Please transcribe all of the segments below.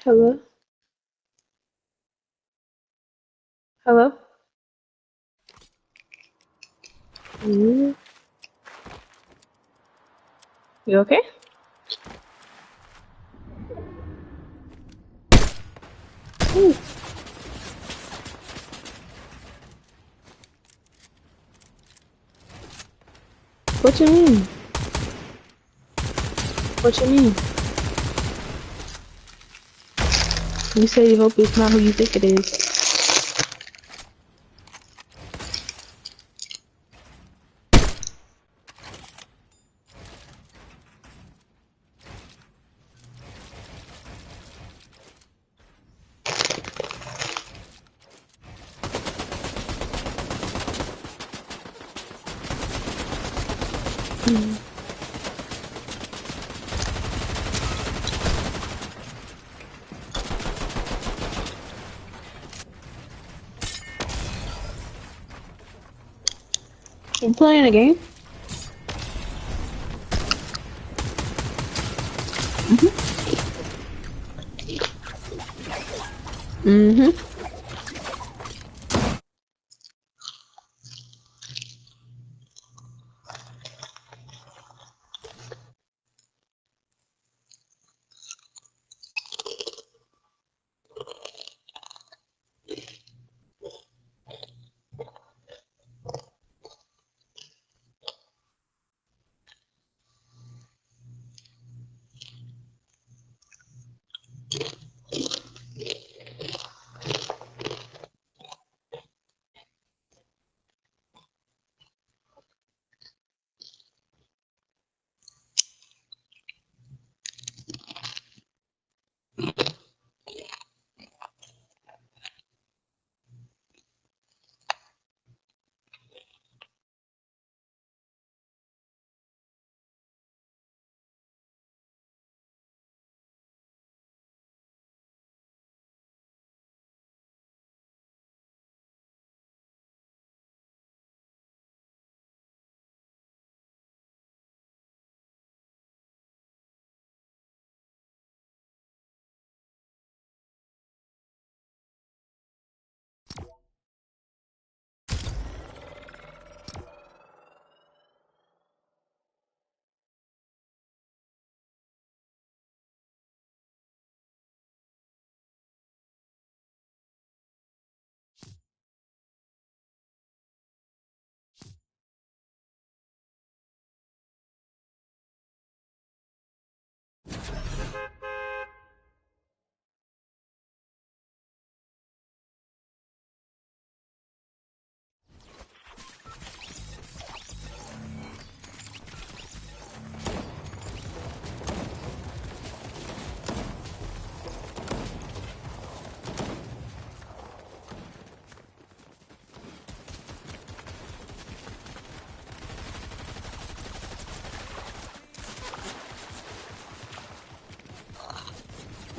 Hello? Hello? You, you okay? Ooh, what you mean? What you mean? You say you hope it's not who you think it is. Mm. You playing a game? Mm-hmm.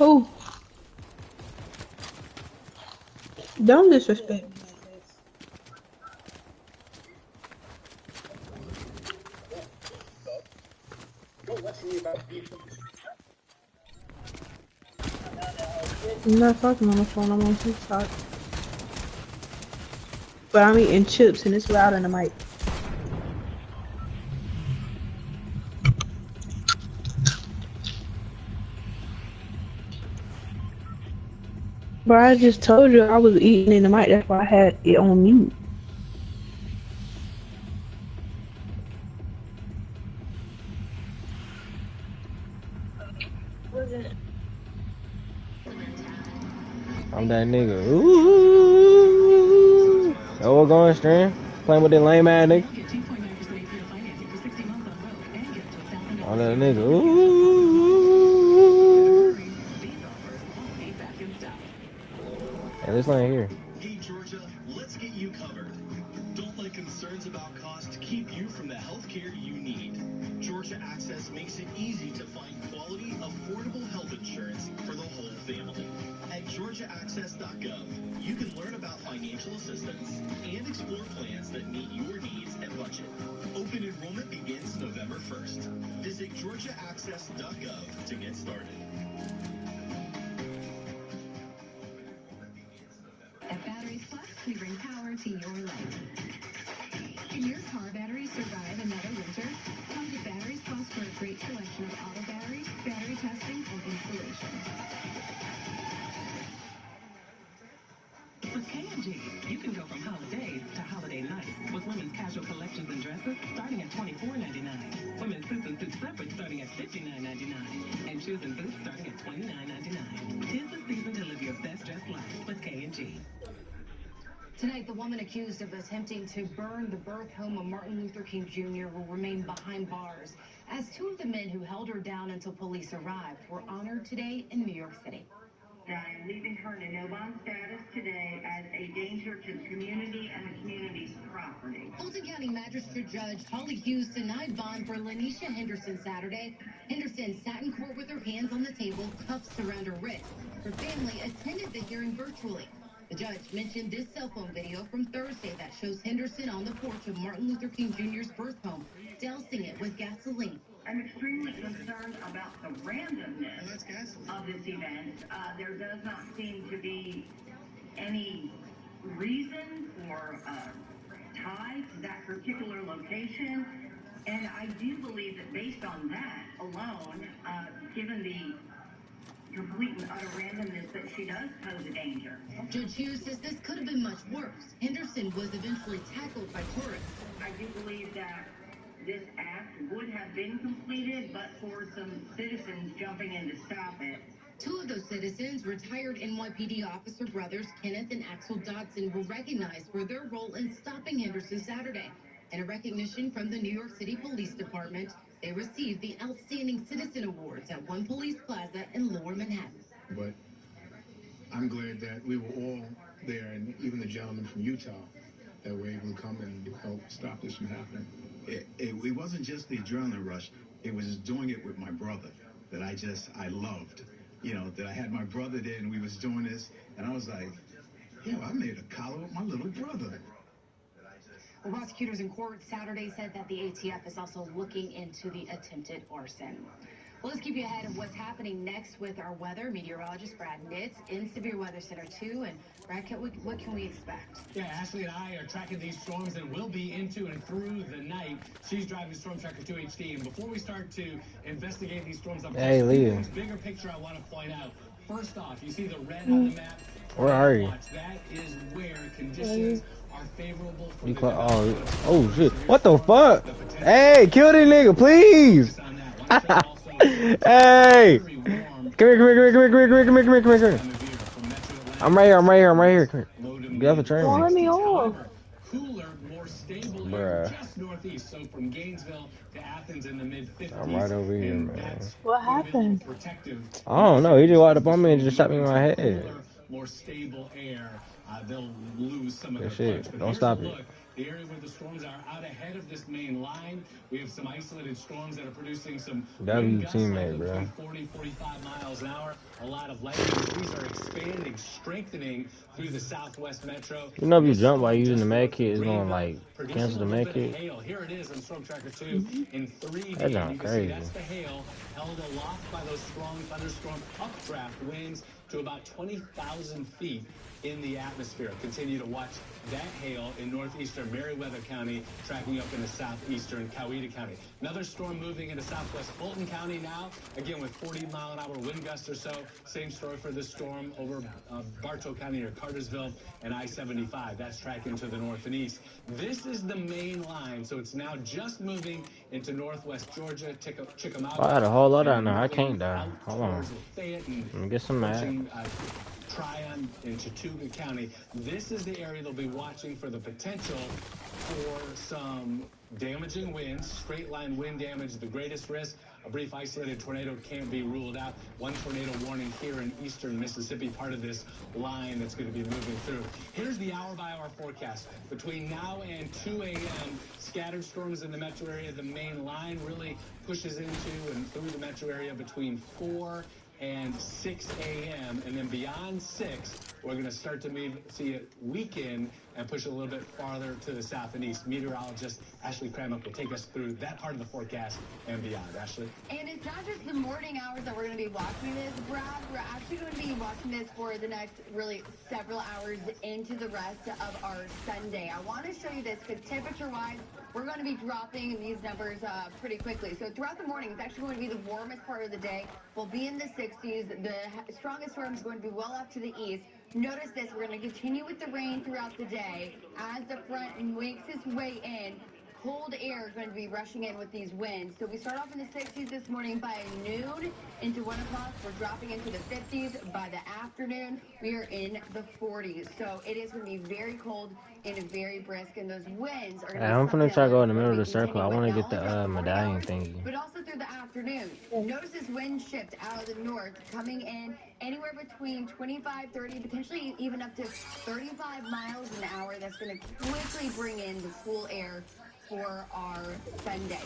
Oh, don't disrespect me like this. I'm not talking on the phone, I'm on TikTok. But I'm eating chips and it's loud in the mic. But I just told you I was eating in the mic, that's why I had it on mute. I'm that nigga. Ooh. Oh, what going, String? Playing with that lame ass nigga. I'm that nigga. Ooh. Hey, this ain't here. Hey Georgia, let's get you covered. Don't let concerns about cost keep you from the healthcare you need. Georgia Access makes it easy to find quality, affordable health insurance for the whole family. At georgiaaccess.gov, you can learn about financial assistance and explore plans that meet your needs and budget. Open enrollment begins November 1st. Visit georgiaaccess.gov to get started. We bring power to your life. Can your car battery survive another winter? Comfort Batteries calls for a great selection of auto batteries, battery testing, and installation. With K&G, you can go from holidays to holiday nights with women's casual collections and dresses starting at $24.99. Women's suits and suit separates starting at $59.99. And shoes and boots starting at $29.99. 'Tis the season to live your best dressed life with K&G. Tonight, the woman accused of attempting to burn the birth home of Martin Luther King Jr. will remain behind bars, as two of the men who held her down until police arrived were honored today in New York City. I am leaving her in a no-bond status today as a danger to the community and the community's property. Fulton County Magistrate Judge Holly Hughes denied bond for Lanisha Henderson Saturday. Henderson sat in court with her hands on the table, cuffs around her wrist. Her family attended the hearing virtually. The judge mentioned this cell phone video from Thursday that shows Henderson on the porch of Martin Luther King Jr.'s birth home, dousing it with gasoline. I'm extremely concerned about the randomness of this event. There does not seem to be any reason or tie to that particular location. And I do believe that based on that alone, given the complete and utter randomness, that she does pose a danger. Judge Hughes says this could have been much worse. Henderson was eventually tackled by tourists. I do believe that this act would have been completed, but for some citizens jumping in to stop it. Two of those citizens, retired NYPD officer brothers Kenneth and Axel Dodson, were recognized for their role in stopping Henderson Saturday. In a recognition from the New York City Police Department, they received the Outstanding Citizen Awards at One Police Plaza in Lower Manhattan. But I'm glad that we were all there, and even the gentleman from Utah, that were able to come and help stop this from happening. It wasn't just the adrenaline rush. It was doing it with my brother that I loved. You know, that I had my brother there and we was doing this, and I was like, I made a collar with my little brother. Well, prosecutors in court Saturday said that the ATF is also looking into the attempted arson. Well, let's keep you ahead of what's happening next with our weather. Meteorologist Brad Nitz in Severe Weather Center 2. And Brad, what can we expect? Yeah, Ashley and I are tracking these storms that will be into and through the night. She's driving Storm Tracker 2 HD. And before we start to investigate these storms up hey, Leah. Bigger picture I want to point out. First off, you see the red on the map? Where are you? That is where conditions are favorable for oh shit. What the fuck? Hey, kill this nigga, please. Hey. Come here. I'm right here. Come here. Get off the train. Let me off. Cooler, more stable Bruh. just northeast, so from Gainesville to Athens in the mid-50s. I'm right over here, man. What happened? I don't know. He just walked up on me and just shot me in my head. Cooler, more stable air. They'll lose some of their shit. punch. But Don't stop it. look. The area where the storms are out ahead of this main line. We have some isolated storms that are producing some wind gusts teammate, bro. between 40, 45 miles an hour. A lot of lightning. These are expanding, strengthening through the southwest metro. You know, if you jump while using the med kit, it's gonna like cancel the med kit. Here it is on Storm Tracker 2 in 3D. That's not you can crazy. see that's the hail held aloft by those strong thunderstorm updraft winds to about 20,000 feet in the atmosphere. Continue to watch that hail in northeastern Meriwether County, tracking up into southeastern Coweta County. Another storm moving into southwest Fulton County now, again with 40-mile-an-hour wind gusts or so. Same story for this storm over Bartow County near Cartersville and I-75. That's tracking to the north and east. This is the main line, so it's now just moving into northwest Georgia, Chickamauga. I had a whole lot out now. I can't die. Hold on. Let me get some mad. Tryon and Chattooga County. This is the area they'll be watching for the potential for some damaging winds, straight line wind damage, the greatest risk. A brief isolated tornado can't be ruled out. One tornado warning here in eastern Mississippi, part of this line that's going to be moving through. Here's the hour-by-hour forecast. Between now and 2 a.m., scattered storms in the metro area. The main line really pushes into and through the metro area between 4 and 6 a.m. And then beyond 6, we're going to start to see it weaken and push it a little bit farther to the south and east. Meteorologist Ashley Cramup will take us through that part of the forecast and beyond. Ashley? And it's not just the morning hours that we're going to be watching this, Brad. We're actually going to be watching this for the next, really, several hours into the rest of our Sunday. I want to show you this because temperature-wise, we're going to be dropping these numbers pretty quickly. So throughout the morning, it's actually going to be the warmest part of the day. We'll be in the 60s. The strongest storm is going to be well off to the east. Notice this, we're going to continue with the rain throughout the day as the front makes its way in. Cold air is going to be rushing in with these winds. So we start off in the 60s this morning by noon into 1 o'clock. We're dropping into the 50s. By the afternoon, we are in the 40s. So it is going to be very cold and very brisk, and those winds are going to be I'm something finna try to that go in the we're middle of going the to be circle. I continuing want to with, get not only throughout the the morning medallion hours, thingy. but also through the afternoon. Notice this wind shift out of the north coming in anywhere between 25, 30, potentially even up to 35 miles an hour. That's going to quickly bring in the cool air for our Sunday.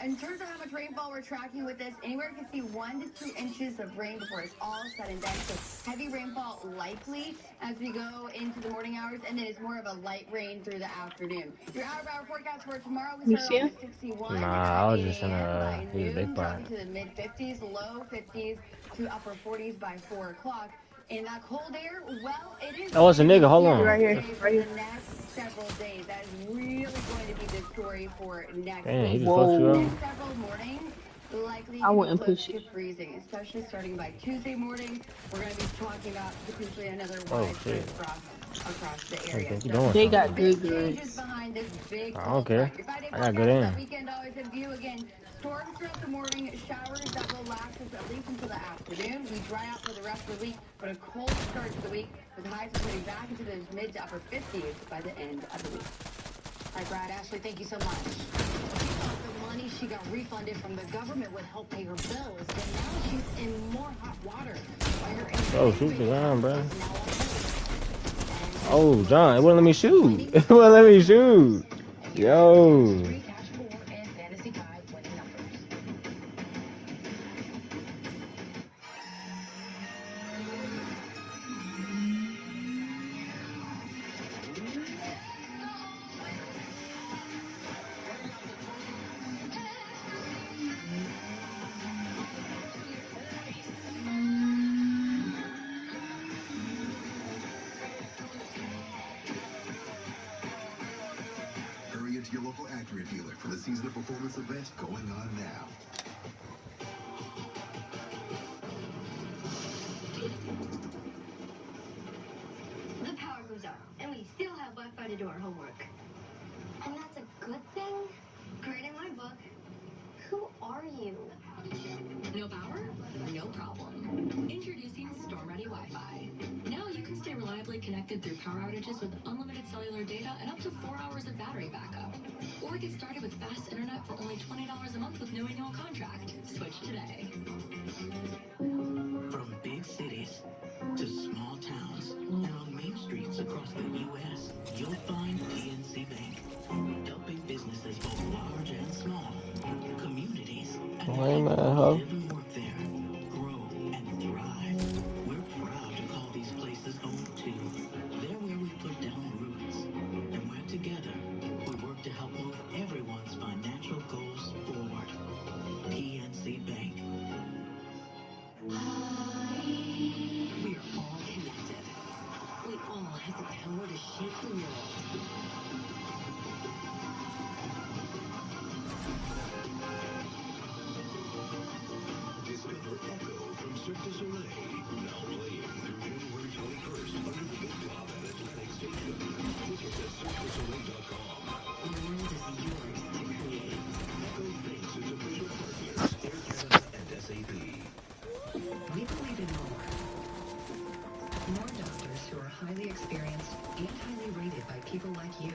In terms of how much rainfall we're tracking with this, anywhere you can see 1 to 2 inches of rain before it's all said and done. So heavy rainfall likely as we go into the morning hours, and then it's more of a light rain through the afternoon. Your out-of-hour forecast for tomorrow, we You start see off him? at 61 Nah, I at was 8 just in a.m. By he's a big noon, part. dropping to the mid-50s, low 50s to upper 40s by 4 o'clock. And that cold air, well, it is Oh, it's a going to nigga. be Hold here on. Right to here. stay for Right the here. next several days. That is really going to be the story for next Damn, he week. just fucked you Whoa. up. Next several mornings likely I to be wouldn't close push it. to freezing, especially starting by Tuesday morning. We're going to be talking about potentially another Oh widespread shit. frost across the I area. think you So doing They something. got the big good changes goods. behind this big I don't cold care. front. Your 5-day I got good forecast for that aim. weekend always in view. Again, storms throughout the morning, showers that will last us at least until the afternoon. We dry out for the rest of the week, but a cold start to the week with highs returning back into those mid to upper 50s by the end of the week. All right, Brad, Ashley, thank you so much. She thought the money she got refunded from the government would help pay her bills, but now she's in more hot water. Oh, shoot the gun, bro. Oh, John, it wouldn't let me shoot. It wouldn't let me shoot. Yo. Hurry into your local Acura dealer for the season of performance event going on now. The power goes up, and we still have Wi-Fi to do our homework. And that's a good thing? Great in my book. Who are you? No power? No problem. Introducing Storm-Ready Wi-Fi. Now you can stay reliably connected through power outages with unlimited cellular data and up to 4 hours of battery backup. Or get started with fast internet for only $20 a month with no annual contract. Switch today. From big cities to small towns and on main streets across the U.S., you'll find PNC Bank, helping businesses both large and small, communities, and the Lame people ass who hoe. live and work there grow and thrive. We're proud to call these places home too. They're where we put down roots, and where together we work to help move everyone's financial goals forward. PNC Bank. We are all connected. We all have the power to shape the world. Discover Echo from Cirque du Soleil. Now playing through January 21st under the Big Top and Atlantic Station. Tickets at CirqueDuSoleil.com. The world is yours to create. Echo thanks its official partners, Air Canada and SAP. We believe in more. More doctors who are highly experienced and highly rated by people like you.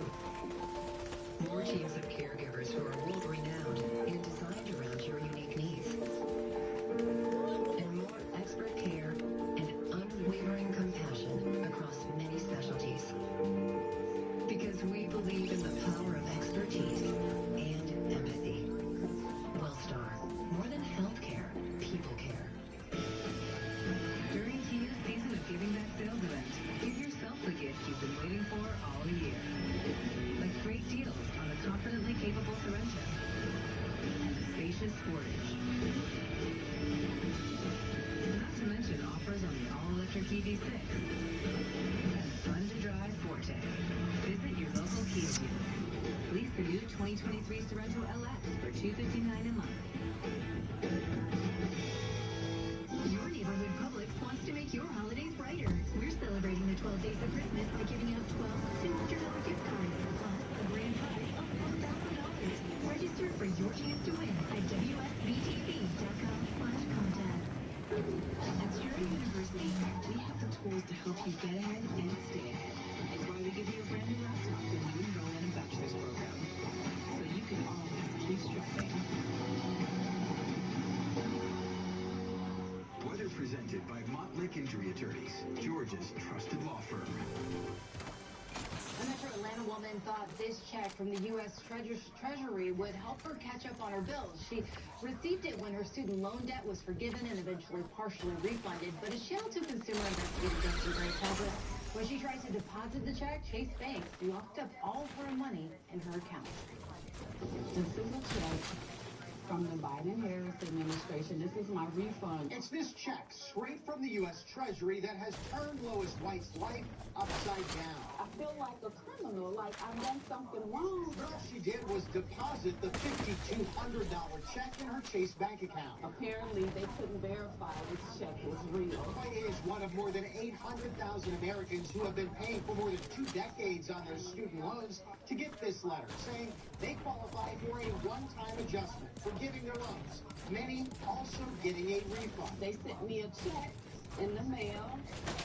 More teams of caregivers who are world-renowned and designed around your unique needs. And more expert care and unwavering compassion across many specialties. Because we believe in the power of expertise and empathy. WellStar, more than healthcare, people care. During Kia's season of Giving Back sales event, give yourself the gift you've been waiting for all year. Cherokee V6. And a fun-to-drive Forte. Visit your local Kia dealer. Lease the new 2023 Sorento LX for $259 a month. Your neighborhood Publix wants to make your holidays brighter. We're celebrating the 12 days of Christmas by giving out 12 $200 gift cards, plus a grand prize of $4,000. Register for your chance to win at WSBTV.com/contest. At Cherokee University, we have the tools to help you get ahead and stay ahead. It's why we give you a brand new laptop when you enroll in a bachelor's program, so you can always keep striving. Weather presented by Montlick Injury Attorneys, Georgia's trusted law firm. A Metro Atlanta woman thought this check from the U.S. Treasury would help her catch up on her bills. She received it when her student loan debt was forgiven and eventually partially refunded. But as Channel 2 consumer investigator Justin Gray tells us, when she tried to deposit the check, Chase Bank locked up all of her money in her account. This is a check from the Biden-Harris administration. This is my refund. It's this check straight from the U.S. Treasury that has turned Lois White's life upside down. I feel like a criminal, like I've done something wrong. All she did was deposit the $5,200 check in her Chase Bank account. Apparently, they couldn't verify this check was real. White is one of more than 800,000 Americans who have been paying for more than 2 decades on their student loans to get this letter saying they qualify for a one-time adjustment for giving their loans. Many also getting a refund. They sent me a check in the mail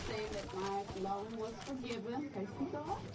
saying that my loan was forgiven.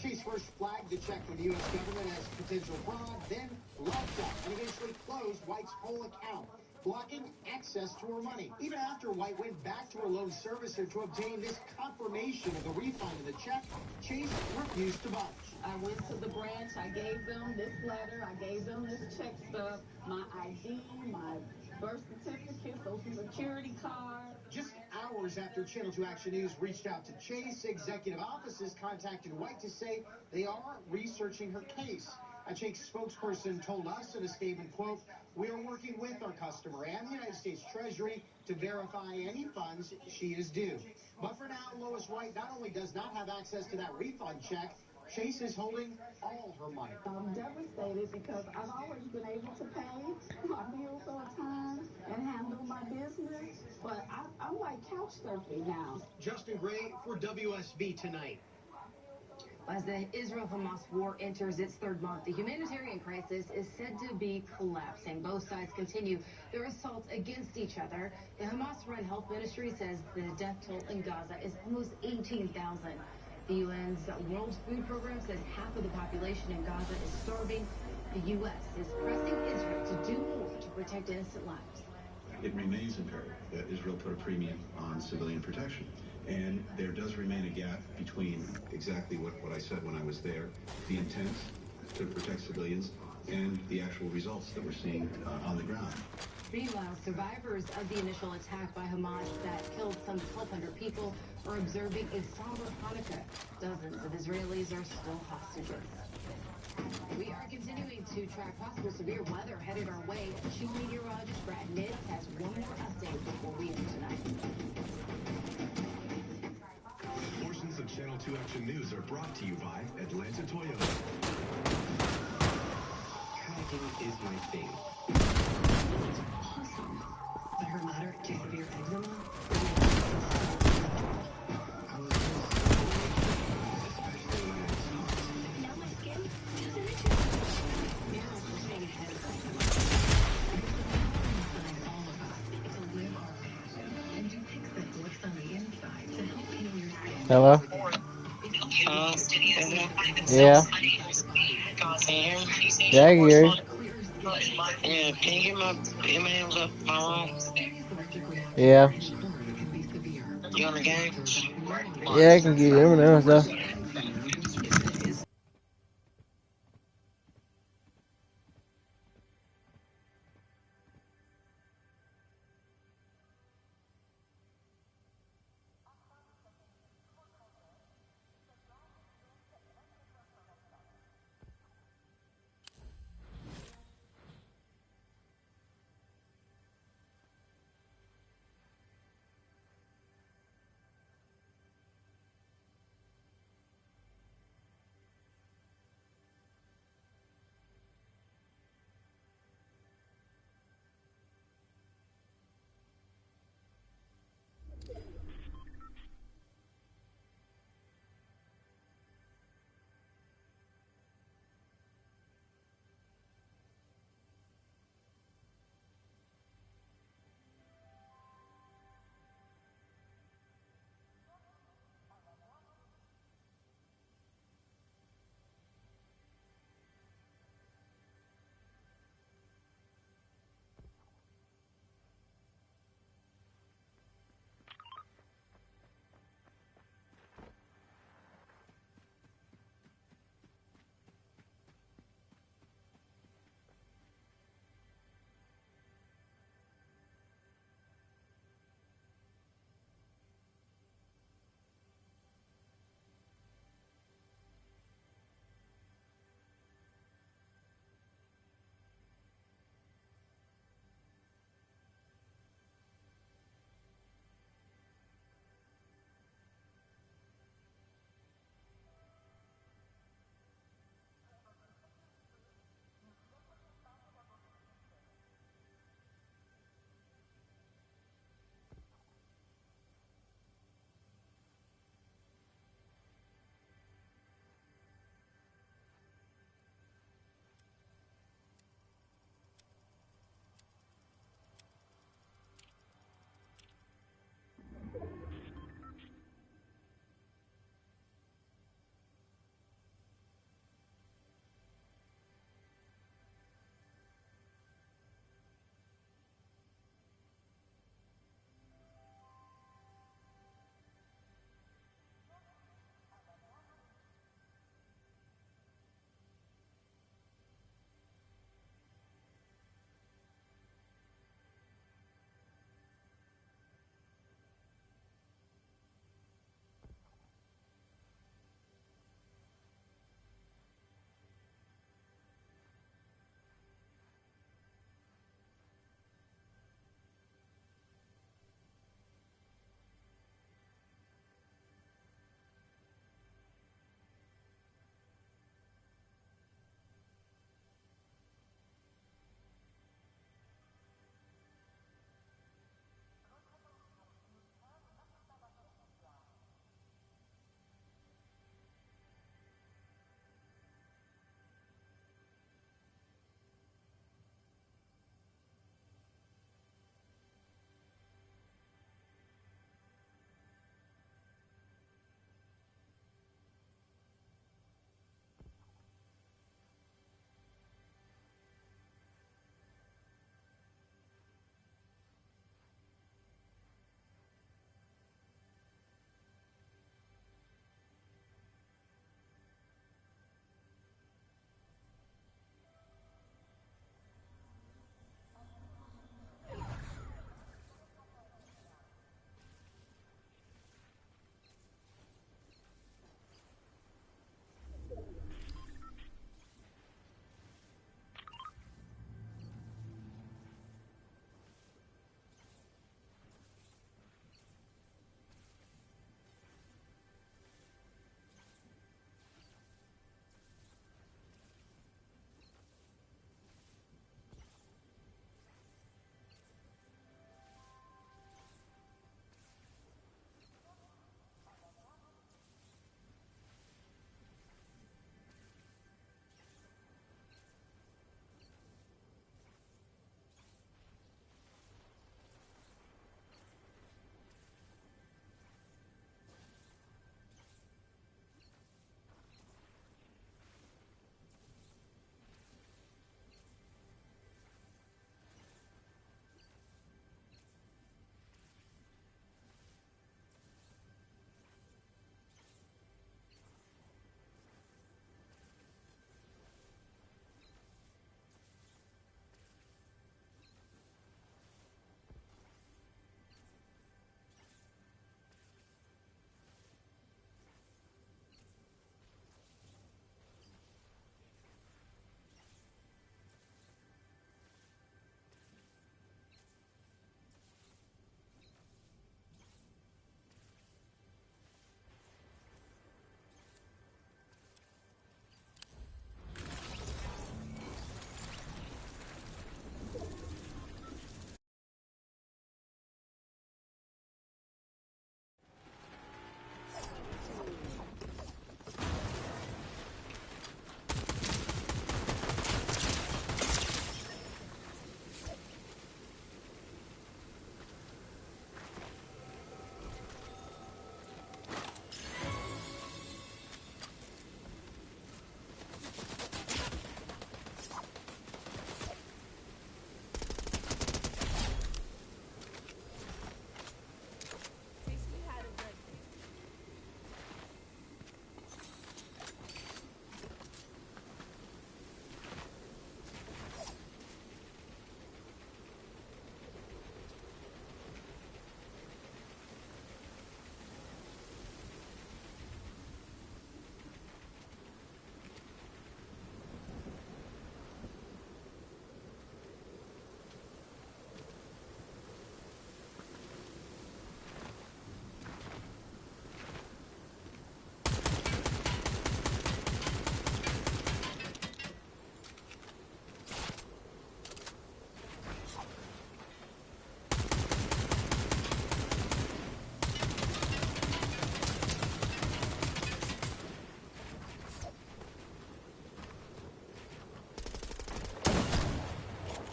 Chase first flagged the check from the U.S. government as potential fraud, then locked up and eventually closed White's whole account, blocking access to her money. Even after White went back to her loan servicer to obtain this confirmation of the refund of the check, Chase refused to budge. I went to the branch, I gave them this letter, I gave them this check stub, my ID, my birth certificate, social security card. Just hours after Channel 2 Action News reached out to Chase, executive offices contacted White to say they are researching her case. A Chase spokesperson told us in a statement, quote, "We are working with our customer and the United States Treasury to verify any funds she is due." But for now, Lois White not only does not have access to that refund check, Chase is holding all her money. I'm devastated because I've always been able to pay my bills on time and handle my business, but I'm like couch surfing now. Justin Gray for WSB Tonight. As the Israel-Hamas war enters its 3rd month, the humanitarian crisis is said to be collapsing. Both sides continue their assaults against each other. The Hamas-run health ministry says the death toll in Gaza is almost 18,000. The UN's World Food Program says half of the population in Gaza is starving. The U.S. is pressing Israel to do more to protect innocent lives. It remains imperative that Israel put a premium on civilian protection. And there does remain a gap between exactly what I said when I was there, the intent to protect civilians, and the actual results that we're seeing on the ground. Meanwhile, survivors of the initial attack by Hamas that killed some 1,200 people are observing a somber Hanukkah. Dozens of Israelis are still hostages. We are continuing to track possible severe weather headed our way. Chief meteorologist Brad Nitz has one more update before we end tonight. Portions of Channel 2 Action News are brought to you by Atlanta Toyota. Kayaking is my thing. It's awesome. But her moderate to severe eczema? I was especially when it's hot. Now my skin doesn't itch. Now we're staying ahead of eczema. Inside all of us to live our best and do things that looks on the inside to help heal your skin. Hello? Yeah. Yeah, I can hear you. Yeah, can you get my hands up my room? Yeah. You on the game? Yeah, I can get you. Let me know stuff.